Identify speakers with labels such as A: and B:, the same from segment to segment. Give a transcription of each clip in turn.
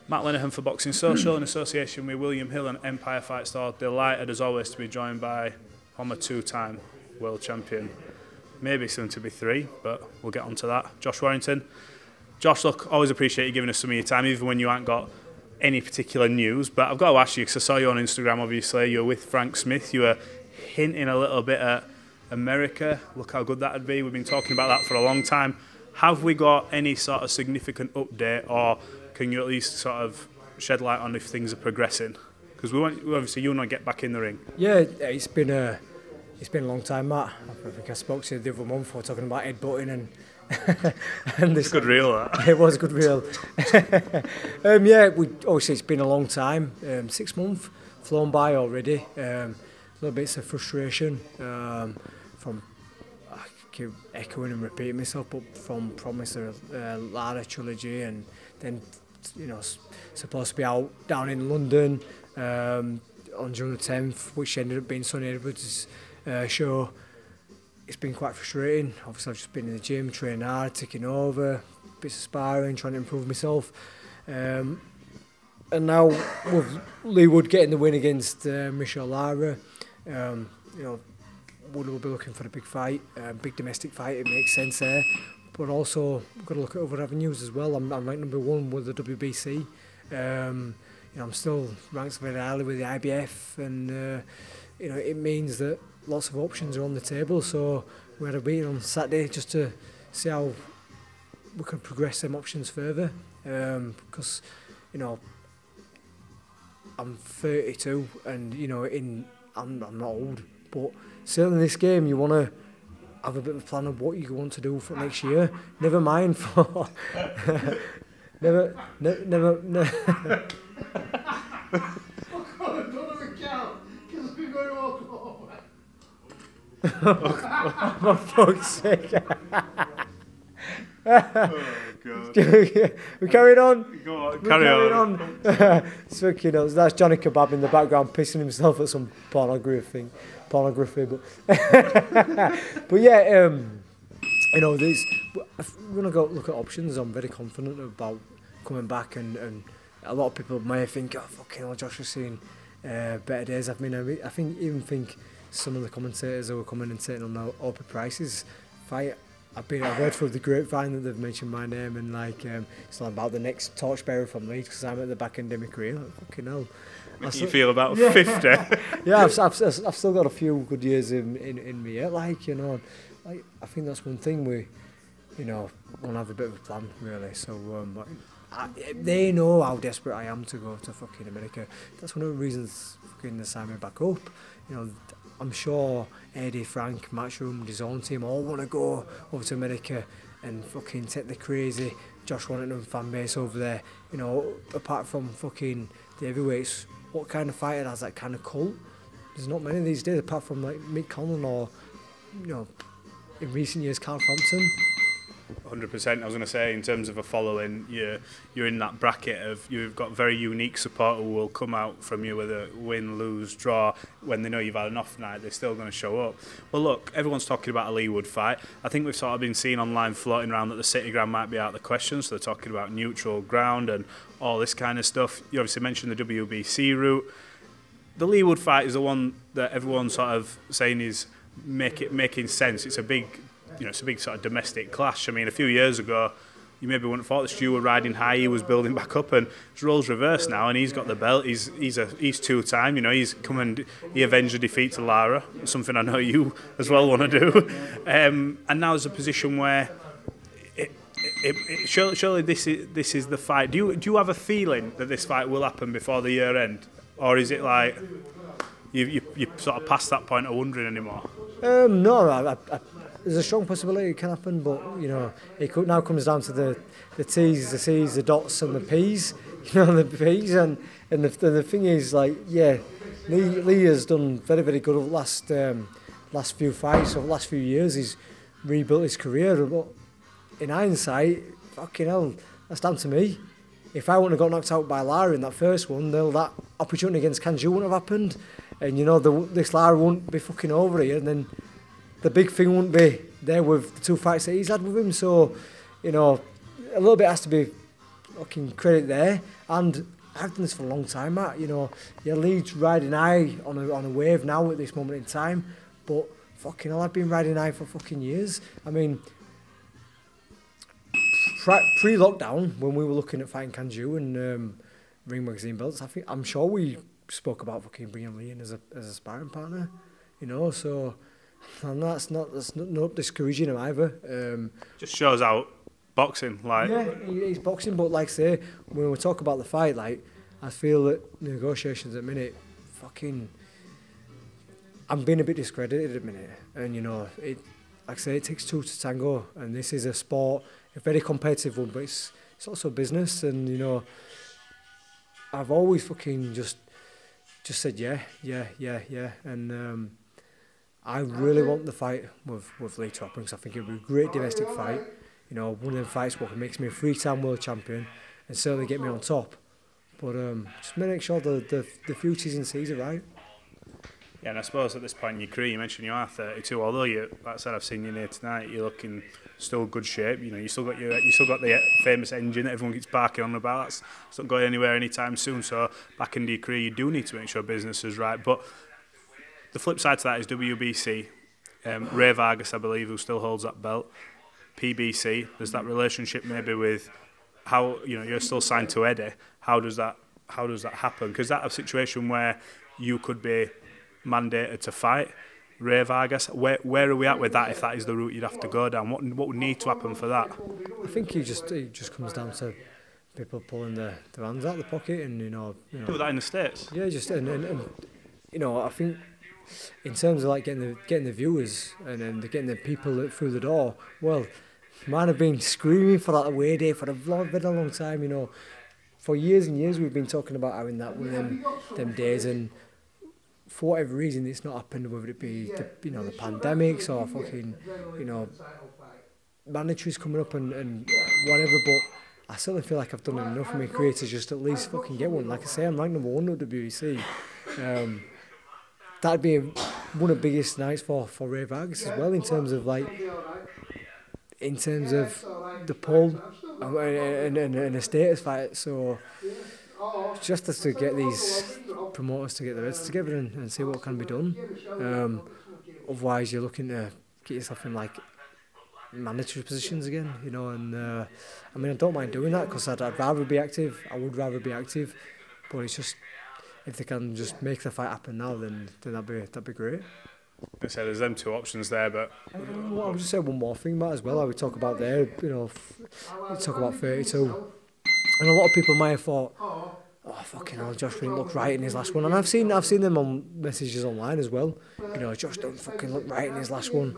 A: Matt Lenihan for Boxing Social in association with William Hill and Empire Fight Store. Delighted as always to be joined by former two-time world champion. Maybe soon to be 3, but we'll get on to that. Josh Warrington. Josh, look, always appreciate you giving us some of your time, even when you ain't got any particular news. But I've got to ask you, because I saw you on Instagram, obviously. You were with Frank Smith. You were hinting a little bit at America. Look how good that would be. We've been talking about that for a long time. Have we got any sort of significant update, or can you at least sort of shed light on if things are progressing? Because obviously you want to get back in the ring.
B: Yeah, it's been a long time, Matt. I think I spoke to you the other month. We were talking about headbutting and
A: it's a good reel, that.
B: It was a good reel. Yeah, obviously it's been a long time. 6 months flown by already. Little bits of frustration from, I keep echoing and repeating myself, but from Promise Lara trilogy, and then supposed to be out down in London on June the 10th, which ended up being Sonny Edwards' show. It's been quite frustrating. Obviously I've just been in the gym, training hard, taking over, bits of sparring, trying to improve myself. And now with Leigh Wood getting the win against Michelle Lara, Wood will be looking for a big fight, big domestic fight. It makes sense there, but also we've got to look at other avenues as well. I'm ranked #1 with the WBC. I'm still ranked very highly with the IBF, and it means that lots of options are on the table. So we had a meeting on Saturday just to see how we can progress them options further. Because I'm 32, and I'm not old, but certainly in this game you want to have a bit of a plan of what you want to do for next year. Never mind for never. For fuck's sake.
A: Oh, God.
B: We carried on.
A: Go on, carry on.
B: It's fucking nuts. That's Johnny Kebab in the background pissing himself at some pornography. But but yeah, we're gonna go look at options. I'm very confident about coming back, and a lot of people may think, oh fucking hell, Josh has seen better days. I even think some of the commentators who were coming and saying on the open prices fight, I've heard through the grapevine that they've mentioned my name, and it's not about the next torchbearer from Leeds because I'm at the back end of my career. Like, fucking hell.
A: You feel about 50?
B: Yeah, I've still got a few good years in me yet. I think that's one thing we, want to have a bit of a plan really. So they know how desperate I am to go to fucking America. That's one of the reasons fucking they signed me back up. I'm sure Eddie, Frank, Matchroom, his own team all want to go over to America and fucking take the crazy Josh Warrington fan base over there. Apart from fucking the heavyweights, what kind of fighter has that kind of cult? There's not many these days, apart from like Mick Conlan or, in recent years, Carl Frampton.
A: 100%. I was going to say, in terms of a following, you're in that bracket of, you've got very unique support who will come out from you with a win, lose, draw. When they know you've had an off night, they're still going to show up. Well, look, everyone's talking about a Leigh Wood fight. I think we've sort of been seeing online floating around that the City ground might be out of the question, so they're talking about neutral ground and all this kind of stuff. You obviously mentioned the WBC route. The Leigh Wood fight is the one that everyone's sort of saying is making sense. It's a big sort of domestic clash. I mean, a few years ago, you maybe wouldn't have thought that Stu were riding high, he was building back up, and his role's reversed now, and he's got the belt. He's two-time. He's come and he avenged the defeat to Lara, something I know you as well want to do. And now there's a position where surely this is the fight. Do you have a feeling that this fight will happen before the year end, or is it like you sort of past that point of wondering anymore?
B: No, there's a strong possibility it can happen, but it now comes down to the T's, the C's, the dots, and the P's. The P's, and the thing is, Leigh has done very, very good over the last few fights, over the last few years. He's rebuilt his career, but in hindsight, fucking hell, that's down to me. If I wouldn't have got knocked out by Lara in that first one, then that opportunity against Kanju wouldn't have happened, and this Lara wouldn't be fucking over here, and then the big thing wouldn't be there with the 2 fights that he's had with him. So, a little bit has to be fucking credit there. And I've done this for a long time, Matt. You know, your Leeds riding high on a wave now at this moment in time, but fucking hell, I've been riding high for fucking years. I mean, pre-lockdown, when we were looking at fighting Kanju and Ring Magazine belts, I'm sure we spoke about fucking bringing Lee in as a sparring partner. You know, so and that's not discouraging him either.
A: Just shows how boxing, like...
B: Yeah, he's boxing, but like I say, when we talk about the fight, like, I feel that negotiations at the minute, fucking... I'm being a bit discredited at the minute, and you know, like I say, it takes two to tango, and this is a sport, a very competitive one, but it's also business, and you know, I've always fucking just said yeah, and I really want the fight with Leigh to happen, because I think it would be a great domestic fight. You know, one of them fights what makes me a three-time world champion and certainly get me on top. But just make sure the few T's and C's are right.
A: Yeah, and I suppose at this point in your career, you mentioned you are 32. Although you, like I said, I've seen you here tonight. You're looking still good shape. You know, you still got the famous engine that everyone keeps barking on about. That's not going anywhere anytime soon. So back into your career, you do need to make sure business is right. But the flip side to that is WBC. Rey Vargas, I believe, who still holds that belt. PBC, there's that relationship maybe with how, you know, you're still signed to Eddie. How does that happen? Because that's a situation where you could be mandated to fight Rey Vargas. Where are we at with that? If that is the route you'd have to go down, what would need to happen for that?
B: I think it just comes down to people pulling their hands out of the pocket, and you know.
A: Do that in the States.
B: Yeah, just and you know, I think. In terms of like getting the viewers and then getting the people through the door, well, man, have been screaming for that away day for a very long time. You know, for years and years we've been talking about having that one of them days, and for whatever reason it's not happened. Whether it be the pandemics or fucking mandatories coming up and whatever, but I certainly feel like I've done enough in my career to just at least fucking get one. Like I say, I'm ranked #1 at WBC. That'd be one of the biggest nights for Rey Vargas as well, in terms of the poll and a status fight. So just to get these promoters to get their heads together and see what can be done. Otherwise, you're looking to get yourself in like mandatory positions again, you know. And I mean, I don't mind doing that because I'd rather be active. I would rather be active, but it's just. If they can just make the fight happen now, then that'd be great.
A: I said there's them two options there, but
B: I'll just say one more thing, Matt, as well. I would talk about there, you know, we talk about 32, and a lot of people might have thought, oh fucking hell, Josh didn't look right in his last one, and I've seen them on messages online as well. You know, Josh don't fucking look right in his last one.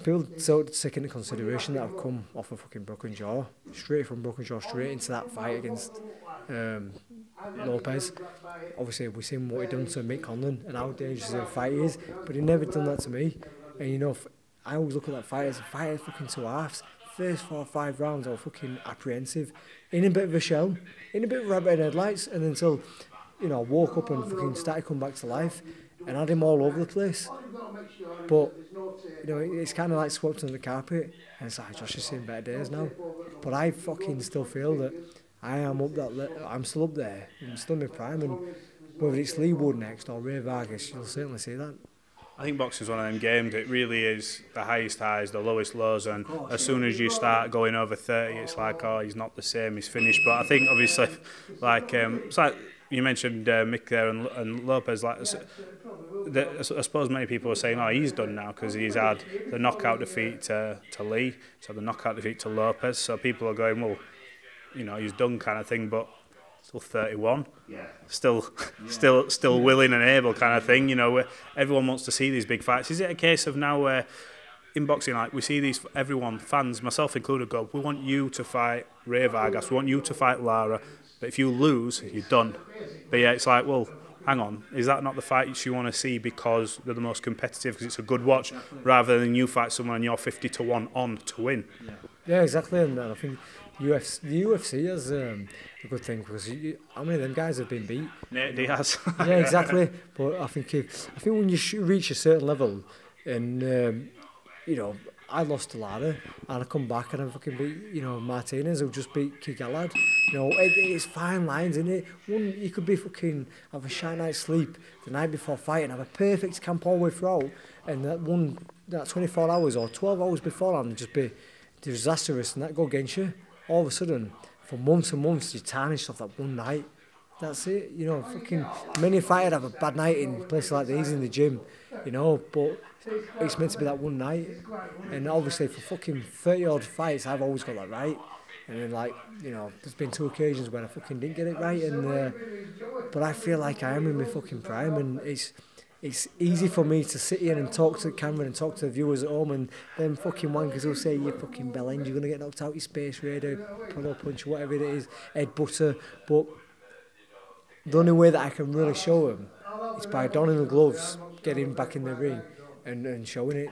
B: People don't take into consideration that I've come off a fucking broken jaw, straight from broken jaw straight into that fight against Lopez. Obviously, we've seen what he done to Mick Conlon and how dangerous a fight he is, but he never done that to me. And you know, I always look at that fight as a fight of fucking two halves. First 4 or 5 rounds, I was fucking apprehensive, in a bit of a shell, in a bit of rabbit in headlights, and until you know, I woke up and fucking started coming back to life, and had him all over the place. But you know, it's kind of like swept under the carpet, and it's like Josh has seen better days now. But I fucking still feel that I am I'm still up there. I'm still in my prime, and whether it's Leigh Wood next or Rey Vargas, you'll certainly see that.
A: I think boxing's one of them games. It really is the highest highs, the lowest lows, and as soon as you start going over 30, it's like, oh, he's not the same, he's finished. But I think obviously, like it's like you mentioned Mick there and Lopez. Like I suppose many people are saying, oh, he's done now because he's had the knockout defeat to Leigh, so the knockout defeat to Lopez. So people are going, well, you know, he's done kind of thing, but still 31, still willing and able kind of thing. You know, where everyone wants to see these big fights. Is it a case of now where in boxing, like we see these, everyone, fans, myself included, go, we want you to fight Rey Vargas, we want you to fight Lara, but if you lose, you're done. But yeah, it's like, well, hang on, is that not the fights you want to see because they're the most competitive, because it's a good watch, rather than you fight someone and you're 50-1 on to win?
B: Yeah, exactly, and I think the UFC has a good thing, because how many of them guys have been beat?
A: Nate Diaz.
B: Yeah, exactly. But I think when you reach a certain level, and you know, I lost to Lara, and I come back and I fucking beat, you know, Martinez, who just beat Kigalad. You know, it's fine lines, isn't it? One, you could be fucking have a shy night's sleep the night before fight and have a perfect camp all the way through, and that 24 hours or 12 hours beforehand just be disastrous, and that go against you. All of a sudden, for months and months, you tarnish off that one night. That's it, you know. Fucking many fighters have a bad night in places like these in the gym, you know, but it's meant to be that one night. And obviously for fucking 30 odd fights, I've always got that right. And then, like, you know, there's been 2 occasions when I fucking didn't get it right, and but I feel like I am in my fucking prime, and it's easy for me to sit here and talk to the camera and talk to the viewers at home, and them fucking wankers will say, you fucking bell end, you're gonna get knocked out, your space raider, puddle punch, whatever it is, head butter. But the only way that I can really show them is by donning the gloves, getting back in the ring, and showing it.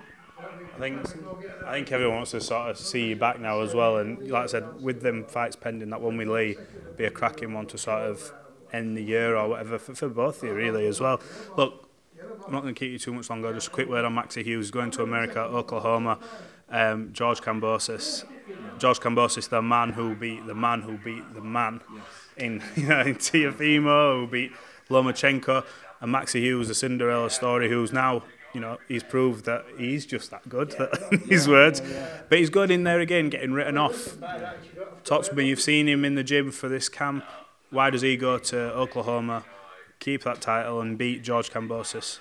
A: I think everyone wants to sort of see you back now as well, and like I said, with them fights pending, that one with Leigh be a cracking one to sort of end the year or whatever for both of you really as well. Look, I'm not going to keep you too much longer. Just a quick word on Maxi Hughes going to America, Oklahoma. George Kambosos, the man who beat the man in Teofimo, who beat Lomachenko, and Maxi Hughes, the Cinderella story, who's now, you know, he's proved that he's just that good, in his words. But he's going in there again, getting written off. Talk to me, you've seen him in the gym for this camp. Why does he go to Oklahoma, keep that title and beat George Kambosos?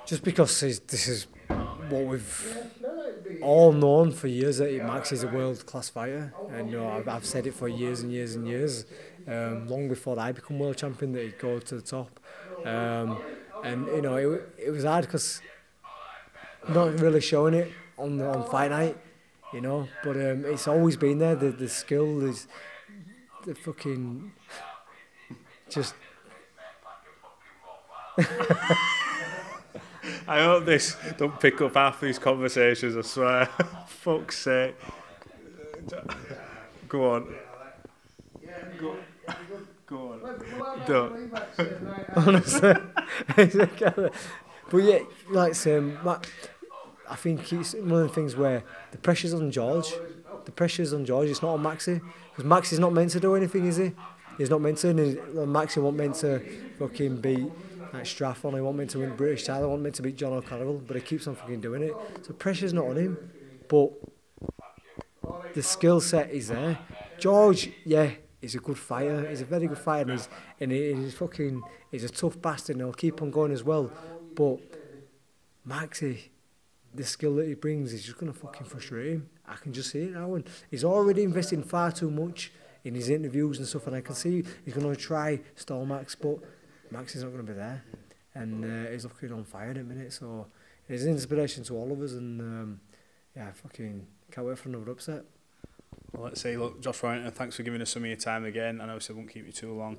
B: Just because this is what we've all known for years, that Max is a world-class fighter. And you know, I've said it for years and years and years, long before I become world champion, that he'd go to the top. And you know, it was hard because not really showing it on fight night, you know. But it's always been there. The skill is the fucking just. I
A: hope this don't pick up half these conversations, I swear. Fuck's sake. Go on. Go on. Don't.
B: Honestly. But yeah, like I think it's one of the things where the pressure's on George. The pressure's on George, it's not on Maxi. Because Maxi's not meant to do anything, is he? He's not meant to, and Maxi wasn't meant to fucking beat like Straffon, he wasn't meant to win the British title, he wasn't meant to beat John O'Connell, but he keeps on fucking doing it. So pressure's not on him, but the skill set is there. George, yeah, he's a good fighter, he's a very good fighter, and he's a tough bastard, and he'll keep on going as well. But Maxi, the skill that he brings is just going to fucking frustrate him. I can just see it now, and he's already investing far too much in his interviews and stuff, and I can see he's going to try stall Max, but Max is not going to be there, and he's looking on fire in a minute, so he's an inspiration to all of us, and yeah, fucking can't wait for another upset.
A: Well, let's say, look, Josh Warrington, thanks for giving us some of your time again. I know I won't keep you too long.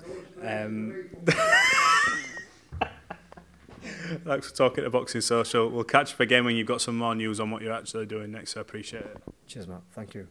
A: Thanks for talking to Boxing Social. We'll catch up again when you've got some more news on what you're actually doing next, so I appreciate it.
B: Cheers, Matt. Thank you.